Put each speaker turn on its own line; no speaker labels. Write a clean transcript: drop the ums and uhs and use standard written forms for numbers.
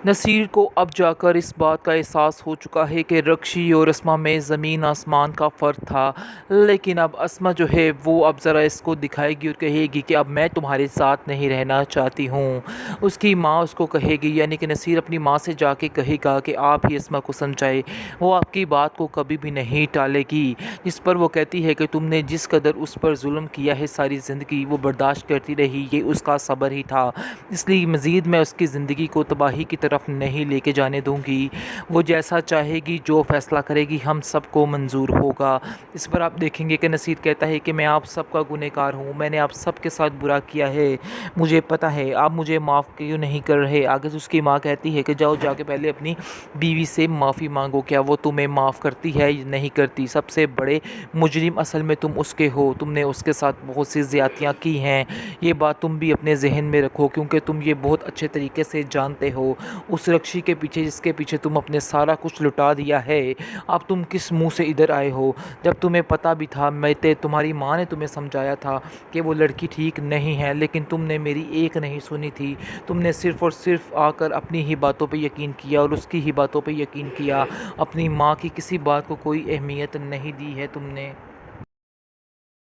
نصیر کو اب جا کر اس بات کا احساس ہو چکا ہے کہ رکشی اور اسما میں زمین آسمان کا فرق تھا، لیکن اب اسما جو ہے وہ اب ذرا اس کو دکھائے گی اور کہے گی کہ اب میں تمہارے ساتھ نہیں رہنا چاہتی ہوں۔ اس کی ماں اس کو کہے گی، یعنی کہ نصیر اپنی ماں سے جا کے کہے گا کہ آپ ہی اسما کو سمجھائے، وہ آپ کی بات کو کبھی بھی نہیں ٹالے گی۔ جس پر وہ کہتی ہے کہ تم نے جس قدر اس پر ظلم کیا ہے ساری زندگی، وہ برداشت کرتی رہی، یہ اس کا صبر ہی تھا، اس لیے مزید میں اس کی زندگی کو تباہی کی طرف نہیں لے کے جانے دوں گی۔ وہ جیسا چاہے گی، جو فیصلہ کرے گی، ہم سب کو منظور ہوگا۔ اس پر آپ دیکھیں گے کہ نصیر کہتا ہے کہ میں آپ سب کا گنہگار ہوں، میں نے آپ سب کے ساتھ برا کیا ہے، مجھے پتہ ہے، آپ مجھے معاف کیوں نہیں کر رہے۔ آگے سے اس کی ماں کہتی ہے کہ جاؤ جا کے پہلے اپنی بیوی سے معافی مانگو، کیا وہ تمہیں معاف کرتی ہے یا نہیں کرتی۔ سب سے بڑے مجرم اصل میں تم اس کے ہو، تم نے اس کے ساتھ بہت سی زیادتیاں کی ہیں، یہ بات تم بھی اپنے ذہن میں رکھو، کیونکہ تم یہ بہت اچھے طریقے سے جانتے ہو، اس رکشی کے پیچھے جس کے پیچھے تم اپنے سارا کچھ لٹا دیا ہے، اب تم کس منہ سے ادھر آئے ہو، جب تمہیں پتہ بھی تھا، تمہاری ماں نے تمہیں سمجھایا تھا کہ وہ لڑکی ٹھیک نہیں ہے، لیکن تم نے میری ایک نہیں سنی تھی، تم نے صرف اور صرف آ کر اپنی ہی باتوں پہ یقین کیا اور اس کی ہی باتوں پہ یقین کیا، اپنی ماں کی کسی بات کو کوئی اہمیت نہیں دی ہے تم نے۔